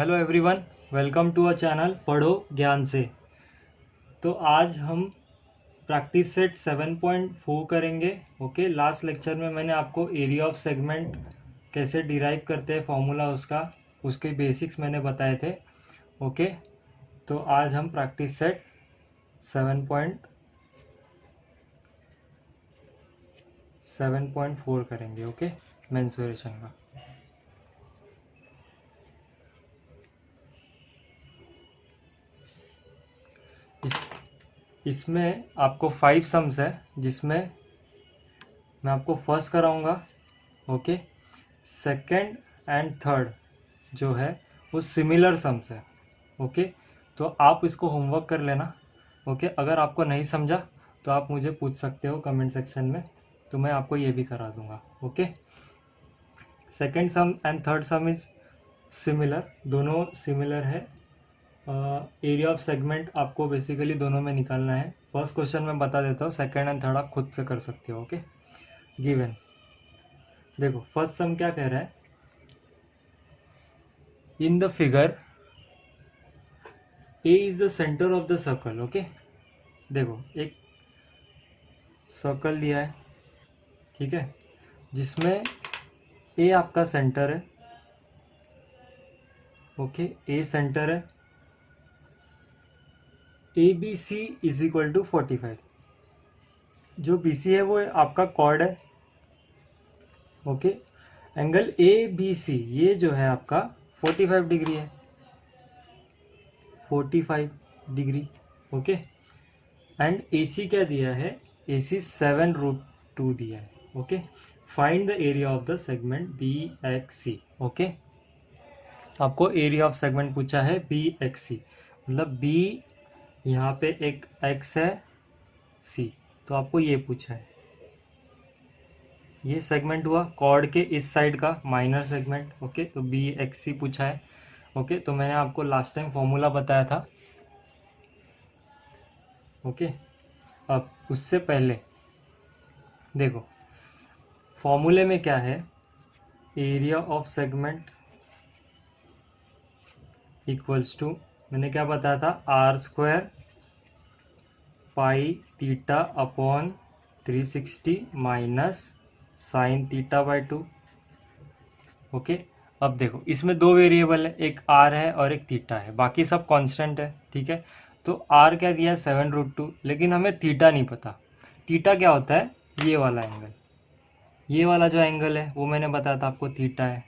Hello everyone, welcome to a channel पढ़ो ज्ञान से। तो आज हम प्रैक्टिस सेट 7.4 करेंगे। ओके, लास्ट लेक्चर में मैंने आपको एरिया ऑफ सेगमेंट कैसे डिराइव करते हैं, फॉर्मूला उसके बेसिक्स मैंने बताए थे। ओके, तो आज हम प्रैक्टिस सेट 7.4 करेंगे। ओके, मेंसुरेशन का। इसमें आपको 5 सम्स है, जिसमें मैं आपको फर्स्ट कराऊंगा। ओके, सेकंड एंड थर्ड जो है वो सिमिलर सम्स है। ओके, तो आप इसको होमवर्क कर लेना। ओके, अगर आपको नहीं समझा तो आप मुझे पूछ सकते हो कमेंट सेक्शन में, तो मैं आपको ये भी करा दूंगा। Okay, second some and third some is similar, दोनों सिमिलर है। एरिया ऑफ सेगमेंट आपको बेसिकली दोनों में निकालना है। फर्स्ट क्वेश्चन मैं बता देता हूँ, सेकंड एंड थर्ड आप खुद से कर सकते हो। Okay, given. देखो फर्स्ट सम क्या कह रहा है, in the figure A is the centre of the circle. Okay, देखो एक सर्कल दिया है, ठीक है, जिसमें ए आपका सेंटर है। ओके, ए सेंटर है, A B C is equal to 45। जो बी सी है वो आपका कॉर्ड है। Okay, angle A B C ये जो है आपका 45 डिग्री है, 45 degree. Okay, and A C क्या दिया है, ए सी 7√2 दिया है। Okay, find the area of the segment B X C. Okay, आपको एरिया ऑफ सेगमेंट पूछा है बी एक्स सी, मतलब बी यहाँ पे एक एक्स है, सी, तो आपको ये पूछा है। ये सेगमेंट हुआ कॉर्ड के इस साइड का माइनर सेगमेंट। ओके, तो बी एक्स सी पूछा है। ओके, तो मैंने आपको लास्ट टाइम फॉर्मूला बताया था। ओके, अब उससे पहले देखो फॉर्मूले में क्या है, area of segment equals to, मैंने क्या बताया था, r square pi theta upon 360 minus sine theta by 2। Okay, अब देखो इसमें दो वेरिएबल है, एक आर है और एक थीटा है, बाकी सब कांस्टेंट है। ठीक है, तो आर क्या दिया है 7√2, लेकिन हमें थीटा नहीं पता। थीटा क्या होता है, ये वाला एंगल, ये वाला जो एंगल है वो मैंने बताया था आपको थीटा है।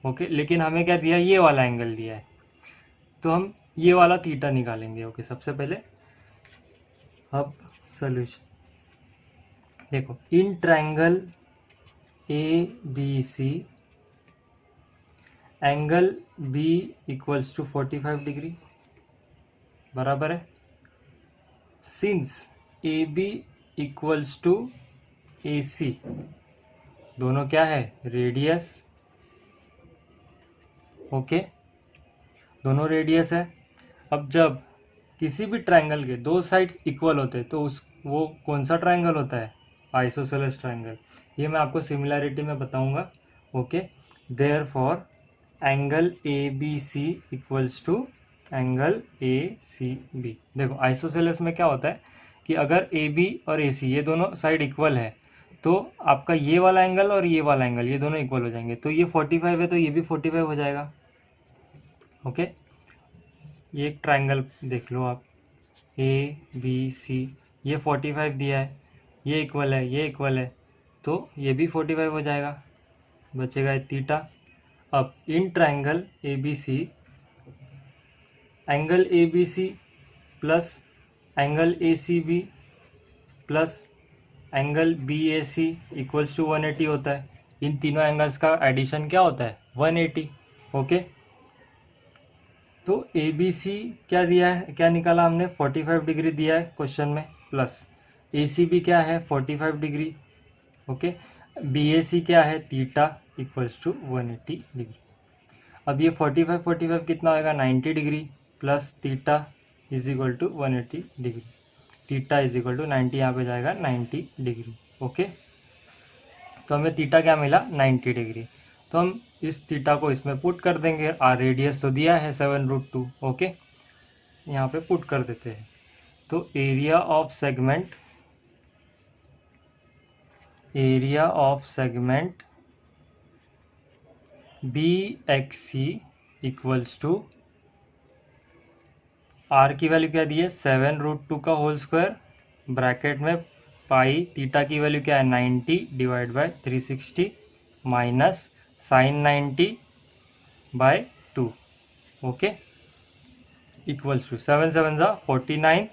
ओके, लेकिन हमें क्या दिया है, ये वाला एंगल दिया है, तो हम ये वाला थीटा निकालेंगे। ओके, सबसे पहले अब सोल्यूशन देखो, in triangle A B C angle B equals to 45 degree, बराबर है। Since A B equals to A C, दोनों क्या है, रेडियस। ओके, दोनों रेडियस है। अब जब किसी भी ट्रायंगल के दो साइड्स इक्वल होते हैं तो वो कौन सा ट्रायंगल होता है, आइसोसेलेस ट्रायंगल। ये मैं आपको सिमिलैरिटी में बताऊंगा। Okay, therefore angle A B C equals to angle A C B. देखो आइसोसेलेस में क्या होता है कि अगर ए बी और ए सी ये दोनों साइड इक्वल है तो आपका ये वाला एंगल और ये वाला एंगल ये दोनों इक्वल हो जाएंगे, तो ये 45 है तो ये भी 45 हो जाएगा। ओके, ये एक ट्रायंगल देख लो आप, ए बी सी, ये 45 दिया है, ये इक्वल है, ये इक्वल है, तो ये भी 45 हो जाएगा, बचेगा थीटा। अब in triangle A B C, angle A B C plus angle A C B plus angle B A C equals to 180 होता है। इन तीनों एंगल्स का एडिशन क्या होता है, 180। ओके, तो ए बी सी क्या दिया है, क्या निकाला हमने, 45 डिग्री दिया है क्वेश्चन में, प्लस ए सी बी क्या है 45 degree. Okay, B A C क्या है, थीटा इक्वल्स टू 180 डिग्री। अब ये 45 कितना होगा, 90 degree, plus theta is equal to 180 degree. Theta is equal to 90, यहाँ पे जाएगा 90 डिग्री। ओके, तो हमें थीटा क्या मिला, 90 डिग्री। तो हम इस थीटा को इसमें पुट कर देंगे। आर रेडियस तो दिया है 7√2, ओके, यहाँ पे पुट कर देते हैं। तो area of segment B X C equals to, r की वैल्यू क्या दी है 7√2 का होल स्क्वायर, ब्रैकेट में पाई, थीटा की वैल्यू क्या है 90 divide by 360 minus sine 90/2, okay, equals to 7 7 ज़ा 49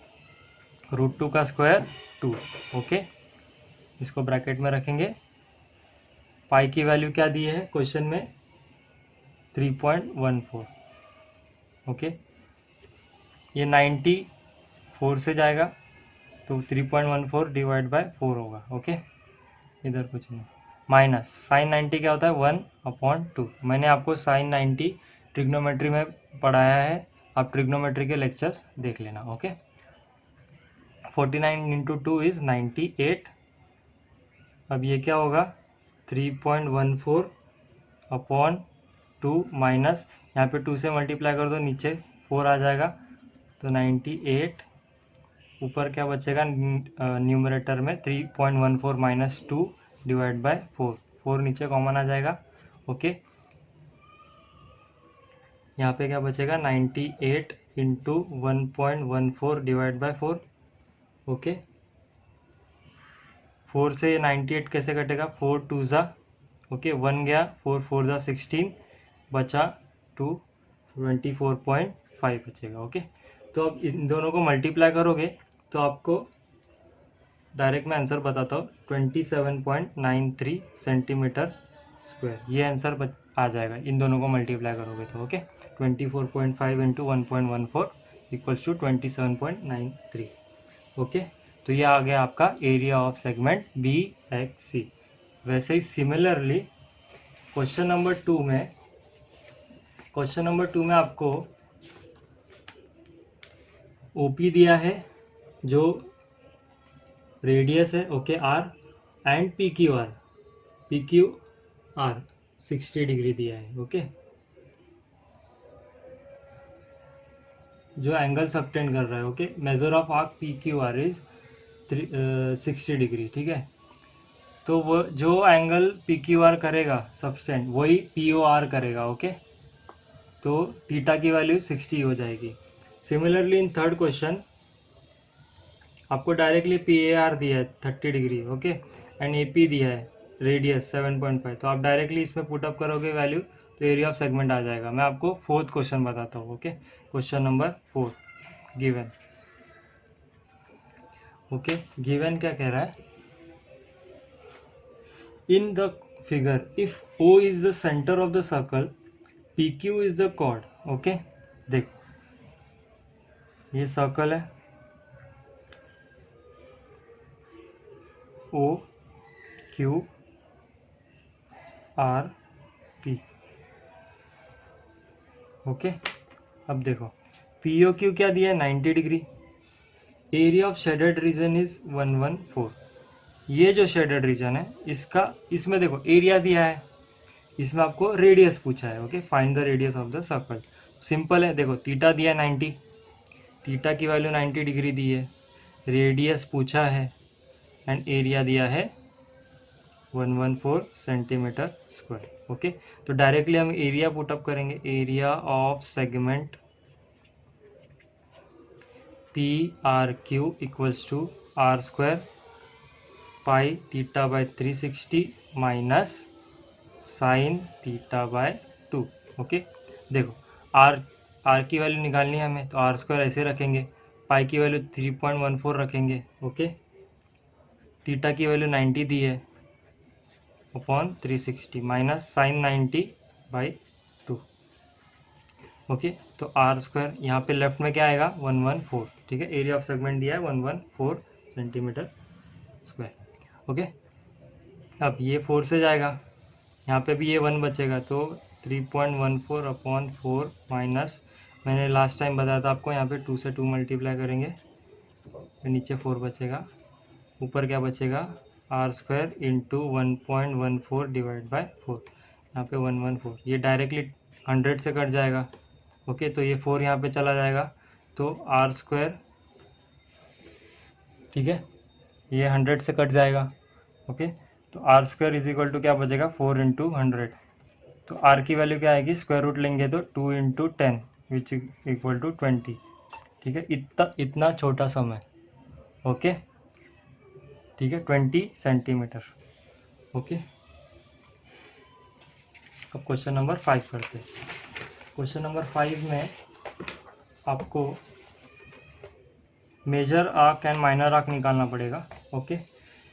√2 का स्क्वायर 2, ओके। इसको ब्रैकेट में रखेंगे। पाई की वैल्यू क्या दी है क्वेश्चन में 3.14, ओके। ये 90 4 से जाएगा तो 3.14 डिवाइड बाय 4 होगा, ओके। इधर कुछ नहीं, माइनस साइन 90 क्या होता है 1/2। मैंने आपको साइन 90 ट्रिग्नोमेट्री में पढ़ाया है, आप ट्रिग्नोमेट्री के लेक्चर्स देख लेना, ओके। 49 into 2 is 98। अब ये क्या होगा 3.14/2 माइनस, यहाँ पे 2 से मल्टीप्लाई कर दो, नीचे 4 आ जाएगा, तो 98, ऊपर क्या बचेगा न्यूमरेटर में 3.14 माइनस 2 डिवाइड बाय 4 नीचे कॉमन आ जाएगा, ओके। यहाँ पे क्या बचेगा 98 इंटू 1.14 डिवाइड बाय 4, ओके। 4 से 98 कैसे कटेगा 4 2 ज़ा, ओके, 1 गया, 4 4 ज़ा 16, बचा 2, 24.5 बचेगा, ओके। तो अब इन दोनों को मल्टीप्लाई करोगे तो आपको डायरेक्ट मैं आंसर बताता हूँ 27.93 सेंटीमीटर स्क्वायर, ये आंसर आ जाएगा इन दोनों को मल्टीप्लाई करोगे तो, okay. 24.5 into 1.14 equals to 27.93, okay. तो ये आ गया आपका area of segment B X C. वैसे ही सिमिलरली क्वेश्चन नंबर 2 में आपको ओपी दिया है जो रेडियस है, okay, r, and P Q R 60 degree दिया है, ओके, जो एंगल सबटेंड कर रहा है, okay. Measure of arc P Q R is 60 degree, ठीक है। तो वो जो एंगल पी क्यू आर करेगा सबटेंड, वही पी ओ आर करेगा, ओके। तो थीटा की वैल्यू 60 हो जाएगी। सिमिलरली इन थर्ड क्वेश्चन आपको डायरेक्टली पी ए आर दिया है 30 degree, okay, and A P दिया है रेडियस 7.5, तो आप डायरेक्टली इसमें पुटअप करोगे वैल्यू तो एरिया ऑफ सेगमेंट आ जाएगा। मैं आपको फोर्थ क्वेश्चन बताता हूँ, okay. Question number 4 given, okay. Given क्या कह रहा है, in the figure if O is the centre of the circle P Q is the chord, okay. देखो ये सर्कल है, O Q R P, okay. अब देखो पी ओ क्यू क्या दिया है 90 degree, area of shaded region is 114। ये जो शेडेड रीजन है इसमें देखो एरिया दिया है, इसमें आपको रेडियस पूछा है, okay. Find the radius of the circle. Simple है, देखो थीटा दिया है 90, थीटा की वैल्यू 90 डिग्री दी है, रेडियस पूछा है, एंड एरिया दिया है 114 सेंटीमीटर स्क्वायर, ओके। तो डायरेक्टली हम एरिया पुटअप करेंगे, area of segment P R Q equals to r square pi theta by 360 minus sine theta by 2, okay. देखो आर की वैल्यू निकालनी है हमें, तो आर स्क्वायर ऐसे रखेंगे, पाई की वैल्यू 3.14 रखेंगे, ओके। थीटा की वैल्यू 90 दी है अपॉन 360 माइनस साइन 90/2, ओके। तो आर स्क्वायर यहाँ पे लेफ्ट में क्या आएगा 114, ठीक है। एरिया ऑफ सेगमेंट दिया है 114 सेंटीमीटर स्क्वायर, ओके। अब ये 4 से जाएगा, यहाँ पे भी ये 1 बचेगा, तो 3.14/4 माइनस, मैंने लास्ट टाइम बताया था आपको, यहाँ पे 2 से 2 मल्टीप्लाई करेंगे तो नीचे 4 बचेगा, ऊपर क्या बचेगा r square into 1.14 divide by 4, यहाँ पे 114, ये डायरेक्टली 100 से कट जाएगा। ओके, तो ये 4 यहाँ पे चला जाएगा, तो आर स्क्वायर, ठीक है, ये 100 से कट जाएगा। ओके, तो r square is equal to क्या बचेगा, 4 इंटू 100। तो आर की वैल्यू क्या आएगी, स्क्वायर रूट लेंगे तो 2 इंटू 10 विच इक्वल टू 20। ठीक है, इतना छोटा सम है। ओके, ठीक है, 20 सेंटीमीटर। ओके, अब क्वेश्चन नंबर 5 करते हैं। क्वेश्चन नंबर 5 में आपको major arc and minor arc निकालना पड़ेगा। Okay,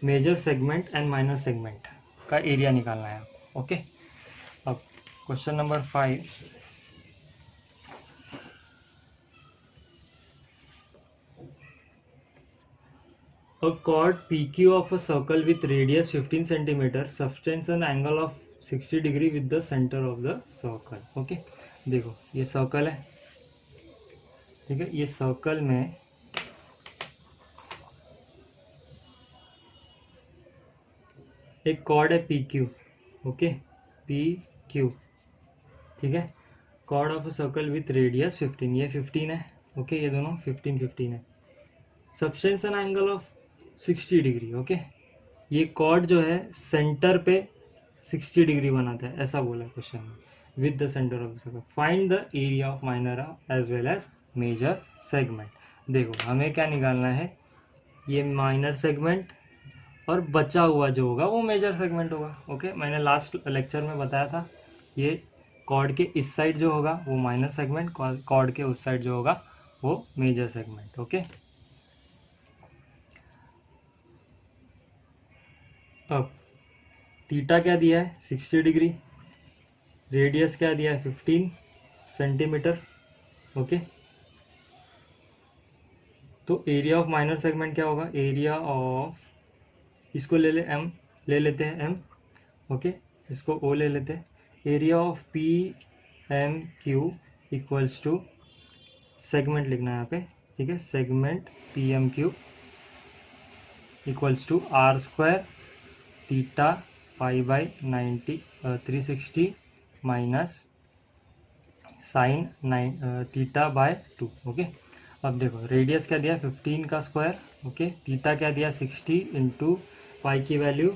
major segment and minor segment का एरिया निकालना है आपको। ओके, अब question number 5, a chord PQ of a circle with radius 15 cm subtends an angle of 60 degree with the center of the circle। Okay, देखो ये circle है, ठीक है, ये सर्कल में एक कॉर्ड है PQ। ओके, PQ, ठीक है, chord of a circle with radius 15, ये 15 है। ओके, ये दोनों 15 15 है। Subtends an angle of 60 degree. Okay, ये कॉर्ड जो है सेंटर पे 60 डिग्री बनाता है, ऐसा बोला है क्वेश्चन में, with the centre of the circle. Find the area of minor arc as well as major segment. देखो हमें क्या निकालना है, ये माइनर सेगमेंट और बचा हुआ जो होगा वो मेजर सेगमेंट होगा। ओके, मैंने लास्ट लेक्चर में बताया था, ये कॉर्ड के इस साइड जो होगा वो माइनर सेगमेंट, कॉर्ड के उस साइड जो होगा वो मेजर सेगमेंट। ओके, अब थीटा क्या दिया है, 60 डिग्री, रेडियस क्या दिया है, 15 सेंटीमीटर। ओके, तो एरिया ऑफ माइनर सेगमेंट क्या होगा, एरिया ऑफ, इसको ले ले एम, ले लेते हैं एम। ओके, इसको ओ ले लेते हैं। Area of P M Q equals to, segment लिखना है यहाँ पे, ठीक है, segment P M Q equals to r square theta pi by 360 minus sine 9 theta by 2। Okay, अब देखो रेडियस क्या दिया, 15 का स्क्वायर। ओके, थीटा क्या दिया, 60 इंटू पाई की value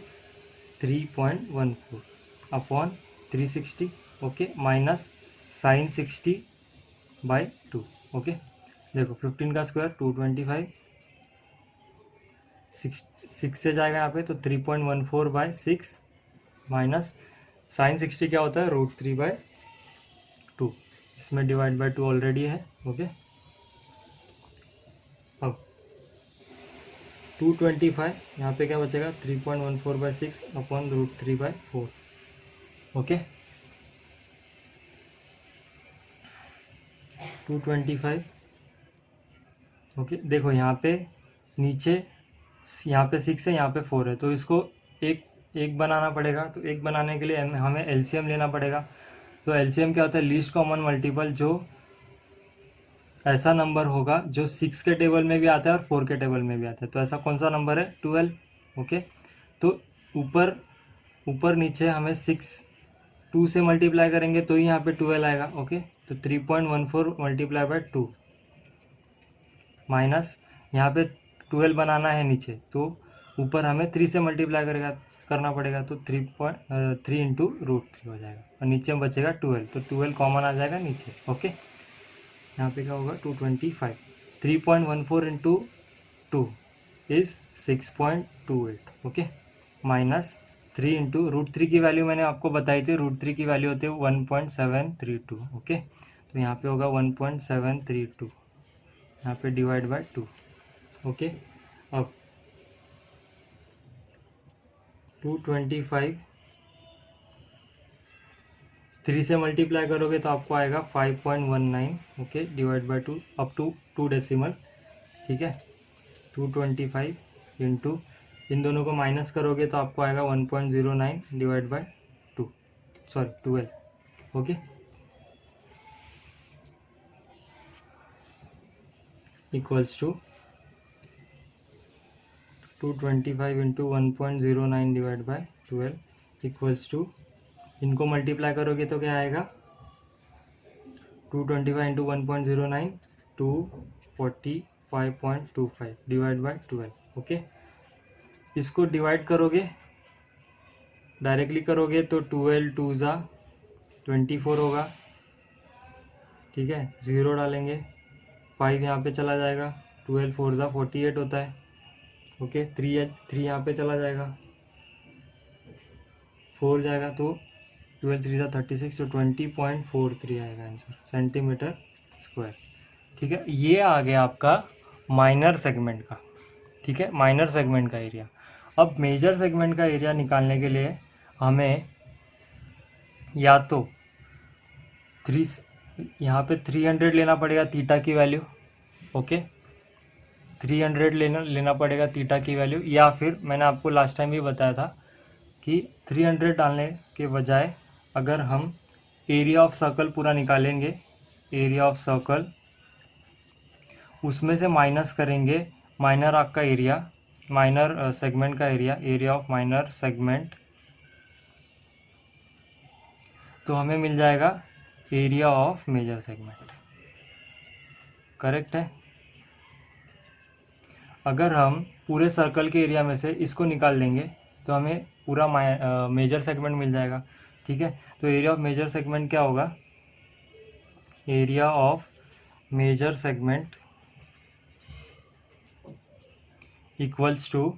3.14 upon 360। Okay, minus sine 60 by 2। Okay, देखो 15 का स्क्वायर 225, 6 से जाएगा यहाँ पे तो 3.14 बाय 6 माइनस साइन 60 क्या होता है, √3/2, इसमें डिवाइड बाय 2 ऑलरेडी है। ओके, अब 225 यहाँ पे क्या बचेगा, 3.14 बाय 6 अपॉन √3/4। ओके, 225। ओके, देखो यहाँ पे नीचे, यहाँ पे 6 है, यहाँ पे 4 है, तो इसको एक बनाना पड़ेगा। तो एक बनाने के लिए हमें एलसीएम लेना पड़ेगा। तो एलसीएम क्या होता है, लीस्ट कॉमन मल्टीपल, जो ऐसा नंबर होगा जो 6 के टेबल में भी आता है और 4 के टेबल में भी आता है। तो ऐसा कौन सा नंबर है, 12। ओके, तो ऊपर नीचे हमें 2 से मल्टीप्लाई करेंगे तो ही यहाँ पे 12 आएगा। ओके, तो 3.14 मल्टीप्लाई बाय 2 माइनस यहाँ पे 12 बनाना है नीचे, तो ऊपर हमें 3 से मल्टीप्लाई करना पड़ेगा, तो 3 इंटू √3 हो जाएगा और नीचे में बचेगा 12, तो 12 कॉमन आ जाएगा नीचे। ओके, यहाँ पे क्या होगा, 225, 3.14 into 2 is 6.28। Okay, minus 3 into √3 की वैल्यू मैंने आपको बताई थी, √3 की वैल्यू होती है 1.732। ओके, तो यहाँ पे होगा 1.732, यहाँ पे डिवाइड बाय 2। ओके, अब 225 3 से मल्टीप्लाई करोगे तो आपको आएगा 5.19। Okay, divide by 2 up to 2 decimal. ठीक है, 225 इंटू, इन दोनों को माइनस करोगे तो आपको आएगा 1.09 divide by 2, sorry 12। Okay, equals to 225 into 1.09 divide by 12 equals to इनको मल्टीप्लाई करोगे तो क्या आएगा 225 इंटू 1.09 245.25 डिवाइड बाई 12। ओके, इसको डिवाइड करोगे डायरेक्टली करोगे तो 12 2 ज़ा 24 होगा, ठीक है। 0 डालेंगे, 5 यहाँ पे चला जाएगा, 12 4 ज़ा 48 होता है। ओके, 3 यहाँ पे चला जाएगा, 4 जाएगा तो 12 3 ज़ा 36, तो 20.43 आएगा आंसर सेंटीमीटर स्क्वायर। ठीक है, ये आ गया आपका माइनर सेगमेंट का। ठीक है, माइनर सेगमेंट का एरिया। अब मेजर सेगमेंट का एरिया निकालने के लिए हमें या तो यहाँ पे 300 लेना पड़ेगा थीटा की वैल्यू। ओके, 300 लेना पड़ेगा थीटा की वैल्यू, या फिर मैंने आपको लास्ट टाइम भी बताया था कि 300 डालने के बजाय अगर हम एरिया ऑफ सर्कल पूरा निकालेंगे, एरिया ऑफ सर्कल, उसमें से माइनस करेंगे माइनर आर्क का एरिया, माइनर सेगमेंट का area, area of minor segment, तो हमें मिल जाएगा area of major segment. Correct है। अगर हम पूरे सर्कल के एरिया में से इसको निकाल लेंगे तो हमें पूरा मेजर सेगमेंट मिल जाएगा। ठीक है, तो एरिया ऑफ मेजर सेगमेंट क्या होगा, area of major segment equals to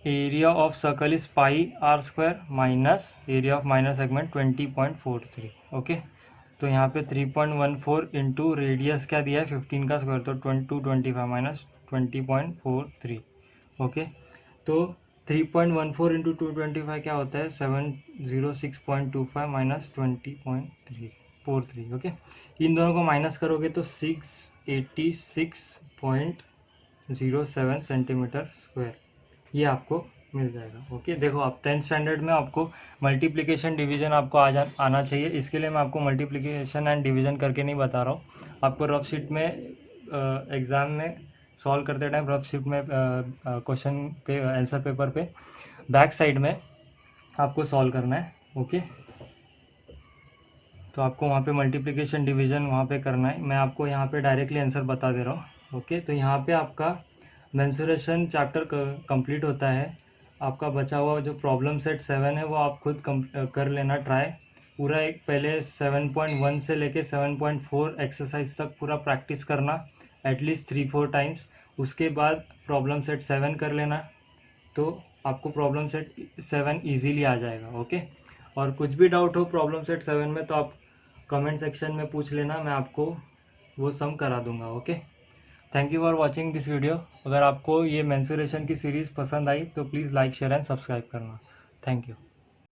area of circle is pi r square minus area of minor segment 20.43। Okay, तो यहाँ पे 3.14 इंटू रेडियस क्या दिया है 15 का स्क्वायर, तो 225 माइनस 20.43। ओके, तो 3.14 इंटू 225 क्या होता है 706.25 माइनस 20.43। ओके, इन दोनों को माइनस करोगे तो 686.07 सेंटीमीटर स्क्वायर ये आपको मिल जाएगा। ओके, देखो आप 10th स्टैंडर्ड में आपको मल्टीप्लिकेशन डिवीजन आपको आना चाहिए। इसके लिए मैं आपको मल्टीप्लिकेशन एंड डिवीजन करके नहीं बता रहा हूँ, आपको रफ शीट में एग्ज़ाम में सॉल्व करते टाइम रफ शीट में क्वेश्चन पे आंसर पेपर पे बैक साइड में आपको सॉल्व करना है। ओके, तो आपको वहाँ पे मल्टीप्लिकेशन डिवीजन वहाँ पे करना है, मैं आपको यहाँ पे डायरेक्टली आंसर बता दे रहा हूँ। ओके, तो यहाँ पे आपका मेंसुरेशन चैप्टर कंप्लीट होता है। आपका बचा हुआ जो प्रॉब्लम सेट 7 है वो आप खुद कर लेना ट्राई पूरा, एक पहले 7.1 से लेके 7.4 एक्सरसाइज तक पूरा प्रैक्टिस करना एटलीस्ट 3-4 टाइम्स। उसके बाद प्रॉब्लम सेट 7 कर लेना, तो आपको प्रॉब्लम सेट 7 ईजीली आ जाएगा। ओके, और कुछ भी डाउट हो प्रॉब्लम सेट 7 में तो आप कमेंट सेक्शन में पूछ लेना, मैं आपको वो सम करा दूंगा। Okay, thank you for watching this video. अगर आपको ये मेंसुरेशन की सीरीज़ पसंद आई तो please like share and subscribe करना। Thank you.